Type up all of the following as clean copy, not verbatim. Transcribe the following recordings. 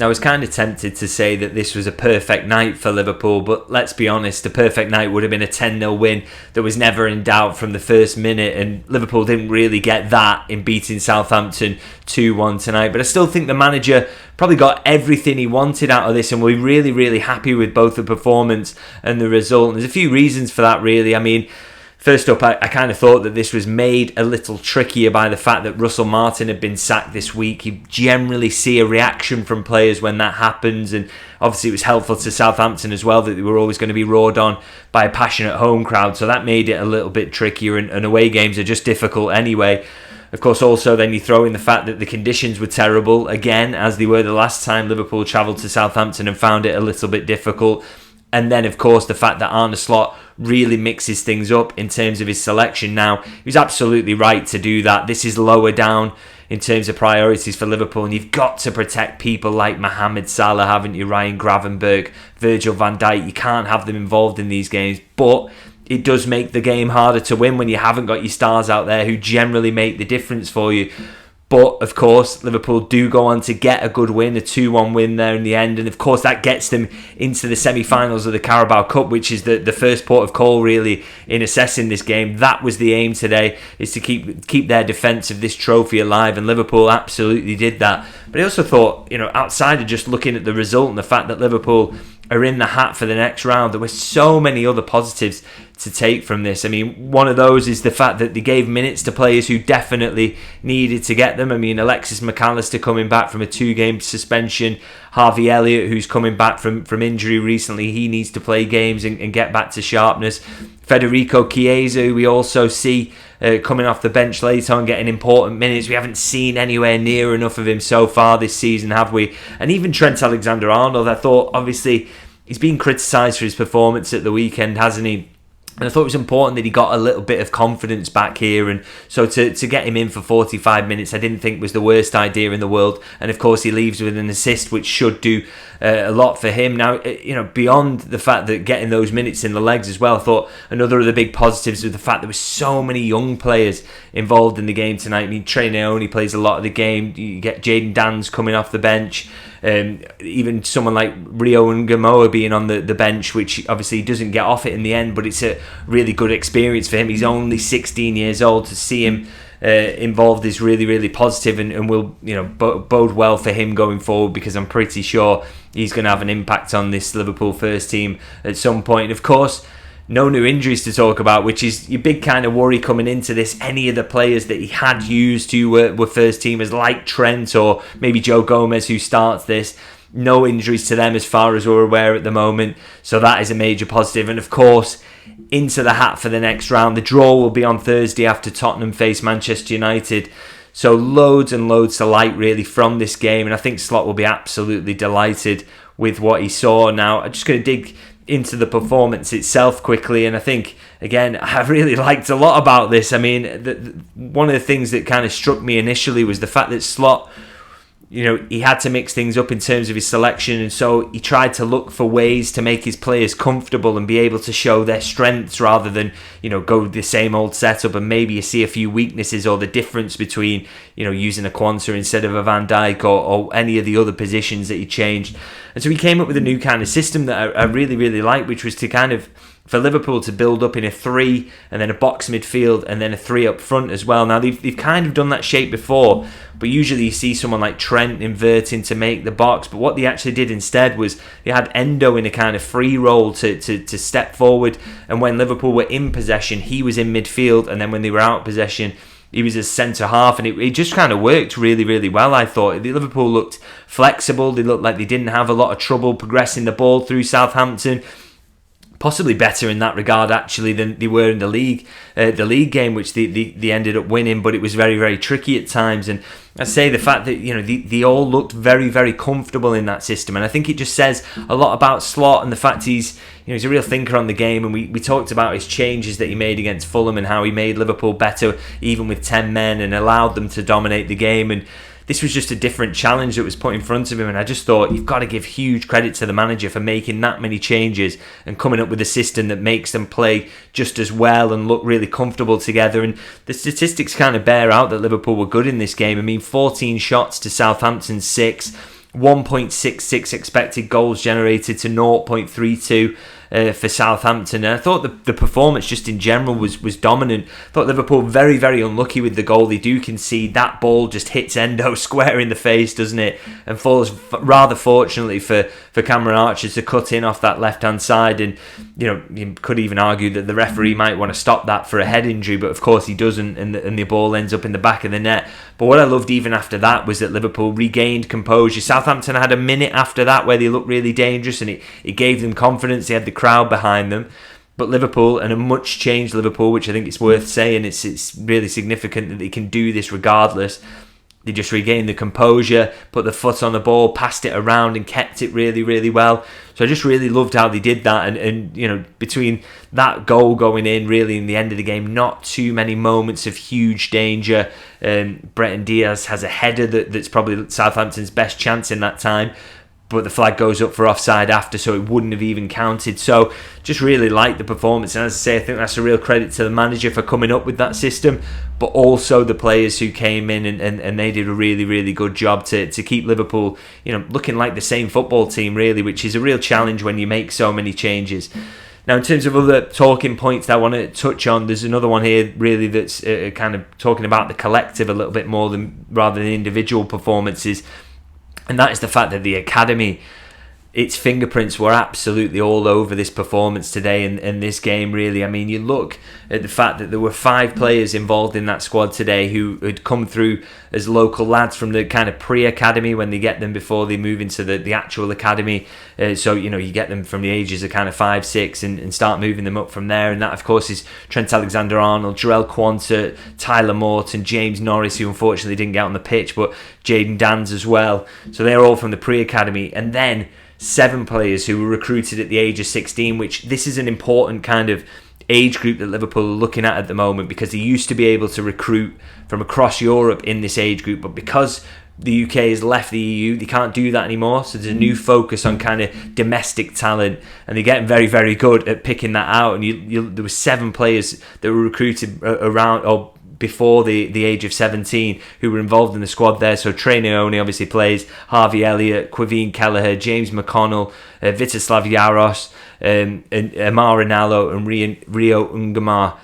Now, I was kind of tempted to say that this was a perfect night for Liverpool, but let's be honest, a perfect night would have been a 10-0 win that was never in doubt from the first minute, and Liverpool didn't really get that in beating Southampton 2-1 tonight. But I still think the manager probably got everything he wanted out of this, and we're really, really happy with both the performance and the result. And there's a few reasons for that, really. I mean, first up, I kind of thought that this was made a little trickier by the fact that Russell Martin had been sacked this week. You generally see a reaction from players when that happens, and obviously it was helpful to Southampton as well that they were always going to be roared on by a passionate home crowd, so that made it a little bit trickier, and away games are just difficult anyway. Of course, also then you throw in the fact that the conditions were terrible, again, as they were the last time Liverpool travelled to Southampton and found it a little bit difficult. And then, of course, the fact that Arne Slot really mixes things up in terms of his selection. Now, he was absolutely right to do that. This is lower down in terms of priorities for Liverpool, and you've got to protect people like Mohamed Salah, haven't you? Ryan Gravenberch, Virgil van Dijk. You can't have them involved in these games, but it does make the game harder to win when you haven't got your stars out there who generally make the difference for you. But, of course, Liverpool do go on to get a good win, a 2-1 win there in the end. And, of course, that gets them into the semi-finals of the Carabao Cup, which is the first port of call, really, in assessing this game. That was the aim today, is to keep their defence of this trophy alive. And Liverpool absolutely did that. But I also thought, outside of just looking at the result and the fact that Liverpool are in the hat for the next round, there were so many other positives to take from this. I mean, one of those is the fact that they gave minutes to players who definitely needed to get them. I mean, Alexis McAllister coming back from a 2-game suspension, Harvey Elliott, who's coming back from injury recently, he needs to play games and get back to sharpness. Federico Chiesa, who we also see coming off the bench later on, getting important minutes. We haven't seen anywhere near enough of him so far this season, have we? And even Trent Alexander-Arnold, I thought, obviously, he's been criticised for his performance at the weekend, hasn't he? And I thought it was important that he got a little bit of confidence back here, and so to get him in for 45 minutes I didn't think was the worst idea in the world. And of course he leaves with an assist, which should do a lot for him. Now, beyond the fact that getting those minutes in the legs as well, I thought another of the big positives was the fact there were so many young players involved in the game tonight. I mean, Trey Naoni plays a lot of the game. You get Jayden Danns coming off the bench. Even someone like Rio Ngamoa being on the bench, which obviously doesn't get off it in the end, but it's a really good experience for him. He's only 16 years old. To see him involved is really, really positive, and will bode well for him going forward, because I'm pretty sure he's going to have an impact on this Liverpool first team at some point. And of course, no new injuries to talk about, which is your big kind of worry coming into this. Any of the players that he had used who were first teamers, like Trent or maybe Joe Gomez, who starts this, no injuries to them as far as we're aware at the moment. So that is a major positive. And of course, into the hat for the next round. The draw will be on Thursday after Tottenham face Manchester United. So loads and loads to like, really, from this game. And I think Slot will be absolutely delighted with what he saw. Now, I'm just going to dig into the performance itself quickly, and I think, again, I really liked a lot about this. I mean, one of the things that kind of struck me initially was the fact that Slot, he had to mix things up in terms of his selection, and so he tried to look for ways to make his players comfortable and be able to show their strengths rather than, go with the same old setup. And maybe you see a few weaknesses, or the difference between, using a Quansah instead of a Van Dijk, or any of the other positions that he changed. And so he came up with a new kind of system that I really, really liked, which was to kind of, for Liverpool to build up in a 3 and then a box midfield and then a 3 up front as well. Now, they've kind of done that shape before, but usually you see someone like Trent inverting to make the box. But what they actually did instead was they had Endo in a kind of free role to step forward, and when Liverpool were in possession, he was in midfield, and then when they were out of possession, he was a centre half, and it just kind of worked really, really well, I thought. Liverpool looked flexible. They looked like they didn't have a lot of trouble progressing the ball through Southampton. Possibly better in that regard, actually, than they were in the league game, which they ended up winning, but it was very, very tricky at times. And I say the fact that they all looked very, very comfortable in that system, and I think it just says a lot about Slot and the fact he's a real thinker on the game. And we talked about his changes that he made against Fulham and how he made Liverpool better even with 10 men and allowed them to dominate the game. And this was just a different challenge that was put in front of him, and I just thought you've got to give huge credit to the manager for making that many changes and coming up with a system that makes them play just as well and look really comfortable together. And the statistics kind of bear out that Liverpool were good in this game. I mean, 14 shots to Southampton's 6. 1.66 expected goals generated to 0.32 for Southampton. And I thought the performance just in general was dominant. I thought Liverpool very, very unlucky with the goal they do concede. That ball just hits Endo square in the face, doesn't it? And falls rather fortunately for Cameron Archer to cut in off that left-hand side. And, you could even argue that the referee might want to stop that for a head injury, but of course he doesn't, and the ball ends up in the back of the net. But what I loved even after that was that Liverpool regained composure. Southampton had a minute after that where they looked really dangerous, and it gave them confidence. They had the crowd behind them. But Liverpool, and a much changed Liverpool, which I think it's worth saying, it's really significant that they can do this regardless. They just regained the composure, put the foot on the ball, passed it around and kept it really, really well. So I just really loved how they did that. And between that goal going in really in the end of the game, not too many moments of huge danger. Breton Diaz has a header that's probably Southampton's best chance in that time. But the flag goes up for offside after, so it wouldn't have even counted. So just really liked the performance. And as I say, I think that's a real credit to the manager for coming up with that system, but also the players who came in and they did a really, really good job to keep Liverpool, looking like the same football team, really, which is a real challenge when you make so many changes. Now, in terms of other talking points that I want to touch on, there's another one here really that's kind of talking about the collective a little bit more rather than individual performances. And that is the fact that the academy, its fingerprints were absolutely all over this performance today and this game, really. I mean, you look at the fact that there were 5 players involved in that squad today who had come through as local lads from the kind of pre-academy when they get them before they move into the actual academy. So, you get them from the ages of kind of 5, 6 and start moving them up from there. And that, of course, is Trent Alexander-Arnold, Jarell Quansah, Tyler Morton, James Norris, who unfortunately didn't get on the pitch, but Jayden Danns as well. So they're all from the pre-academy. And then 7 players who were recruited at the age of 16, which this is an important kind of age group that Liverpool are looking at the moment, because they used to be able to recruit from across Europe in this age group, but because the UK has left the EU, they can't do that anymore. So there's a new focus on kind of domestic talent, and they're getting very, very good at picking that out. And there were 7 players that were recruited around or before the age of 17 who were involved in the squad there. So Trey Naoni obviously plays, Harvey Elliott, Quaveen Kelleher, James McConnell, Vitislav Jaros, and Amar Rinaldo and Rio Ungamar,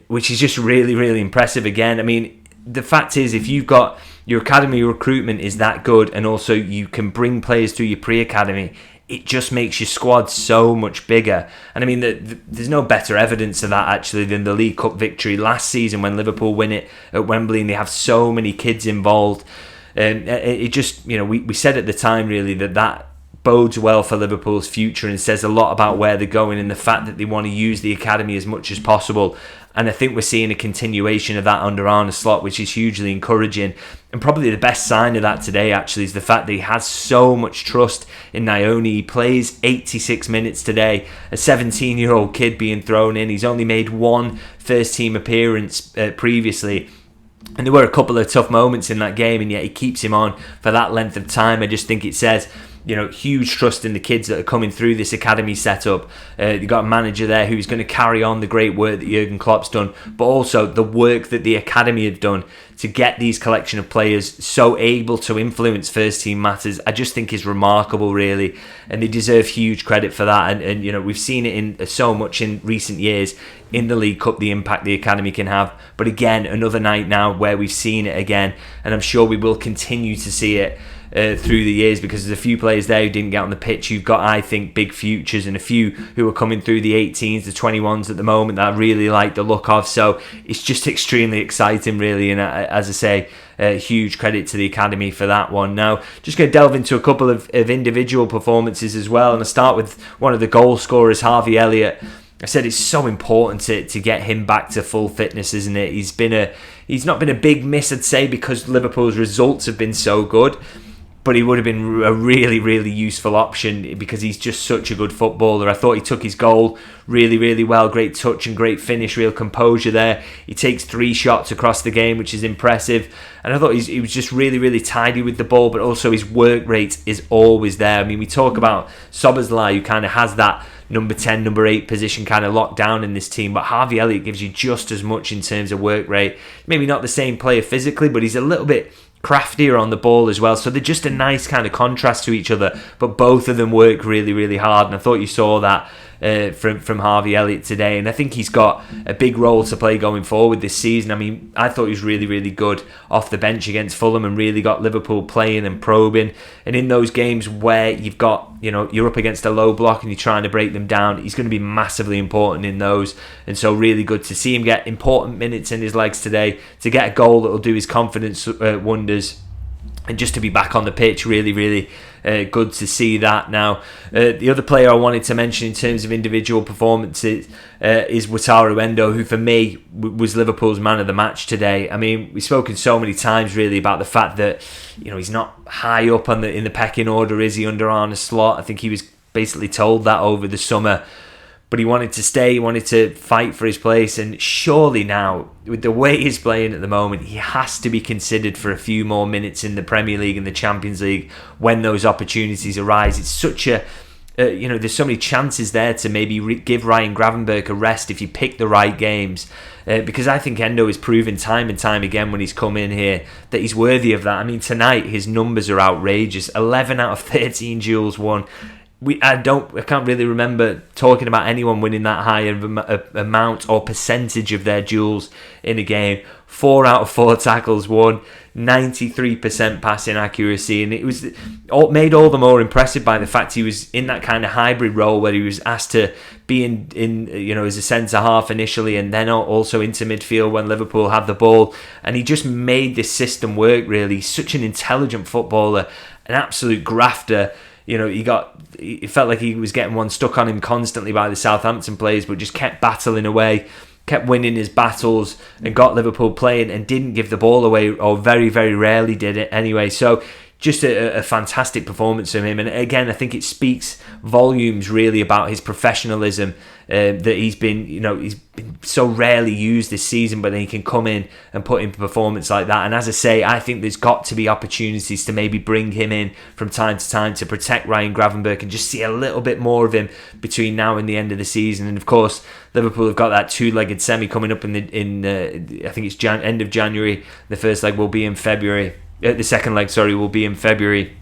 which is just really, really impressive again. I mean, the fact is, if you've got your academy recruitment is that good, and also you can bring players through your pre-academy, it just makes your squad so much bigger. And I mean, there's no better evidence of that actually than the League Cup victory last season when Liverpool win it at Wembley, and they have so many kids involved. It just, we said at the time really that bodes well for Liverpool's future and says a lot about where they're going, and the fact that they want to use the academy as much as possible. And I think we're seeing a continuation of that under Arne Slot, which is hugely encouraging. And probably the best sign of that today, actually, is the fact that he has so much trust in Naoni. He plays 86 minutes today, a 17-year-old kid being thrown in. He's only made 1 first-team appearance previously. And there were a couple of tough moments in that game, and yet he keeps him on for that length of time. I just think it says, huge trust in the kids that are coming through this academy setup. You've got a manager there who's going to carry on the great work that Jurgen Klopp's done, but also the work that the academy have done to get these collection of players so able to influence first team matters. I just think is remarkable, really, and they deserve huge credit for that. And we've seen it in so much in recent years in the League Cup, the impact the academy can have. But again, another night now where we've seen it again, and I'm sure we will continue to see it through the years, because there's a few players there who didn't get on the pitch. You've got, I think, big futures, and a few who are coming through the 18s, the 21s at the moment that I really like the look of. So it's just extremely exciting, really. And as I say, huge credit to the academy for that one. Now, just going to delve into a couple of individual performances as well, and I'll start with one of the goal scorers, Harvey Elliott. I said it's so important to get him back to full fitness, isn't it? He's not been a big miss, I'd say, because Liverpool's results have been so good. But he would have been a really, really useful option because he's just such a good footballer. I thought he took his goal really, really well. Great touch and great finish, real composure there. He takes 3 shots across the game, which is impressive. And I thought he was just really, really tidy with the ball, but also his work rate is always there. I mean, we talk about Szoboszlai, who kind of has that number 10, number 8 position kind of locked down in this team, but Harvey Elliott gives you just as much in terms of work rate. Maybe not the same player physically, but he's a little bit craftier on the ball as well. So they're just a nice kind of contrast to each other, but both of them work really, really hard. And I thought you saw that from Harvey Elliott today, and I think he's got a big role to play going forward this season. I mean, I thought he was really, really good off the bench against Fulham and really got Liverpool playing and probing. And in those games where you've got, you're up against a low block and you're trying to break them down, he's going to be massively important in those. And so really good to see him get important minutes in his legs today, to get a goal that will do his confidence wonders. And just to be back on the pitch, really, really good to see that. Now, the other player I wanted to mention in terms of individual performances is Wataru Endo, who for me was Liverpool's man of the match today. I mean, we've spoken so many times really about the fact that he's not high up in the pecking order, is he, under Arne Slot? I think he was basically told that over the summer. But he wanted to stay, he wanted to fight for his place, and surely now, with the way he's playing at the moment, he has to be considered for a few more minutes in the Premier League and the Champions League when those opportunities arise. It's such a, there's so many chances there to maybe give Ryan Gravenberch a rest if you pick the right games. Because I think Endo has proven time and time again when he's come in here that he's worthy of that. I mean, tonight his numbers are outrageous. 11 out of 13 duels won. I can't really remember talking about anyone winning that high of amount or percentage of their duels in a game. 4 out of 4 tackles won, 93% passing accuracy, and it was made all the more impressive by the fact he was in that kind of hybrid role where he was asked to be in as a centre half initially, and then also into midfield when Liverpool had the ball, and he just made this system work. Really, he's such an intelligent footballer, an absolute grafter. It felt like he was getting one stuck on him constantly by the Southampton players, but just kept battling away, kept winning his battles, and got Liverpool playing, and didn't give the ball away, or very, very rarely did it anyway. So just a fantastic performance from him. And again, I think it speaks volumes really about his professionalism, that he's been so rarely used this season, but then he can come in and put in a performance like that. And as I say, I think there's got to be opportunities to maybe bring him in from time to time to protect Ryan Gravenberch and just see a little bit more of him between now and the end of the season. And of course, Liverpool have got that two-legged semi coming up in I think it's end of January. The first leg will be in February. The second leg, will be in February.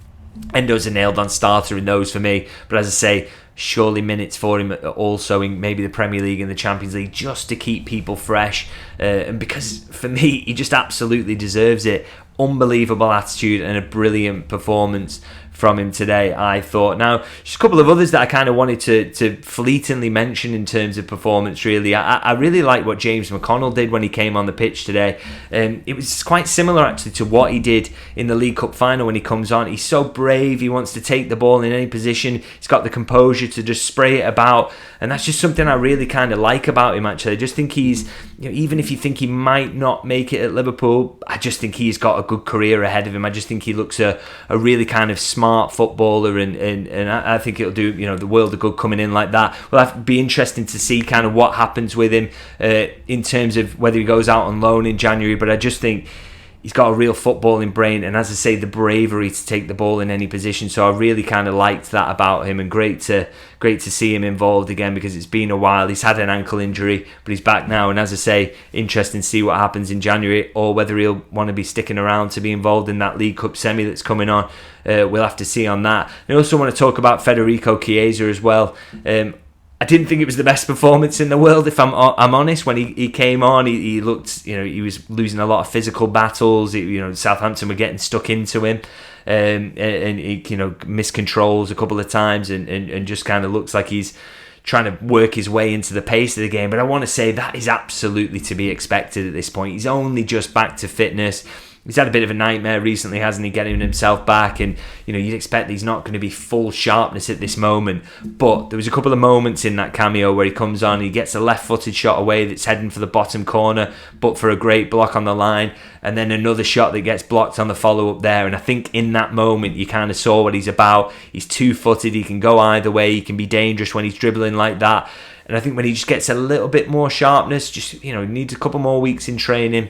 Endo's a nailed-on starter in those for me. But as I say, surely minutes for him also in maybe the Premier League and the Champions League, just to keep people fresh. And because for me, he just absolutely deserves it. Unbelievable attitude and a brilliant performance from him today, I thought. Now, just a couple of others that I kind of wanted to fleetingly mention in terms of performance, really. I really like what James McConnell did when he came on the pitch today. It was quite similar, actually, to what he did in the League Cup final when he comes on. He's so brave. He wants to take the ball in any position. He's got the composure to just spray it about. And that's just something I really kind of like about him, actually. I just think he's, even if you think he might not make it at Liverpool, I just think he's got a good career ahead of him. I just think he looks a really kind of smart footballer, and I think it'll do the world of good coming in like that. Well, it'll be interesting to see kind of what happens with him in terms of whether he goes out on loan in January, but I just think he's got a real footballing brain, and as I say, the bravery to take the ball in any position. So I really kind of liked that about him, and great to see him involved again, because it's been a while. He's had an ankle injury, but he's back now, and as I say, interesting to see what happens in January, or whether he'll want to be sticking around to be involved in that League Cup semi that's coming on. We'll have to see on that. I also want to talk about Federico Chiesa as well. I didn't think it was the best performance in the world, if I'm honest. When he came on, he looked, he was losing a lot of physical battles. Southampton were getting stuck into him, and he, missed controls a couple of times, and just kind of looks like he's trying to work his way into the pace of the game. But I want to say that is absolutely to be expected at this point. He's only just back to fitness. He's had a bit of a nightmare recently, hasn't he, getting himself back, and you'd expect that he's not going to be full sharpness at this moment. But there was a couple of moments in that cameo where he comes on, he gets a left-footed shot away that's heading for the bottom corner, but for a great block on the line, and then another shot that gets blocked on the follow-up there. And I think in that moment you kind of saw what he's about. He's two-footed, he can go either way, he can be dangerous when he's dribbling like that. And I think when he just gets a little bit more sharpness, just needs a couple more weeks in training,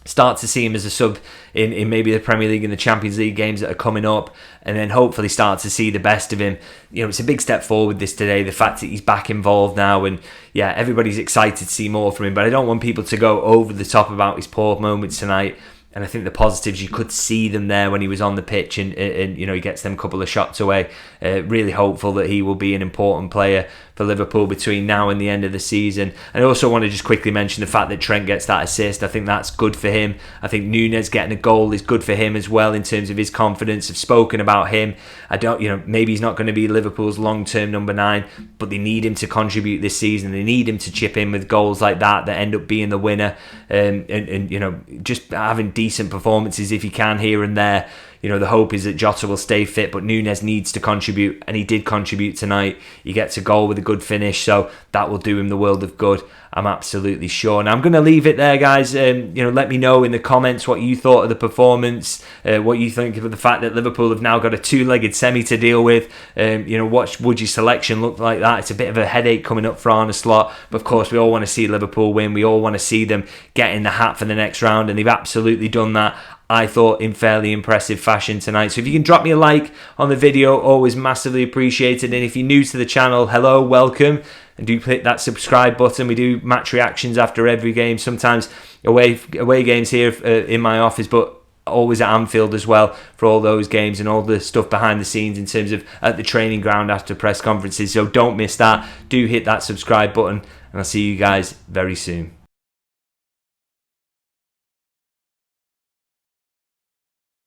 start to see him as a sub in maybe the Premier League and the Champions League games that are coming up, and then hopefully start to see the best of him. It's a big step forward this today, the fact that he's back involved now, and everybody's excited to see more from him. But I don't want people to go over the top about his poor moments tonight. And I think the positives, you could see them there when he was on the pitch, and you know, he gets them couple of shots away. Really hopeful that he will be an important player for Liverpool between now and the end of the season. And I also want to just quickly mention the fact that Trent gets that assist. I think that's good for him. I think Nunez getting a goal is good for him as well in terms of his confidence. I've spoken about him. I don't, you know, maybe he's not going to be Liverpool's long-term number 9, but they need him to contribute this season. They need him to chip in with goals like that end up being the winner. And you know, just having decent performances if he can here and there. You know, the hope is that Jota will stay fit, but Nunez needs to contribute, and he did contribute tonight. He gets a goal with a good finish, so that will do him the world of good, I'm absolutely sure. Now, I'm going to leave it there, guys. You know, let me know in the comments what you thought of the performance, what you think of the fact that Liverpool have now got a 2-legged semi to deal with. You know, what would your selection look like that? It's a bit of a headache coming up for Arne Slot, but of course, we all want to see Liverpool win. We all want to see them get in the hat for the next round, and they've absolutely done that, I thought, in fairly impressive fashion tonight. So if you can drop me a like on the video, always massively appreciated. And if you're new to the channel, hello, welcome. And do click that subscribe button. We do match reactions after every game, sometimes away games here in my office, but always at Anfield as well for all those games and all the stuff behind the scenes in terms of at the training ground after press conferences. So don't miss that. Do hit that subscribe button, and I'll see you guys very soon.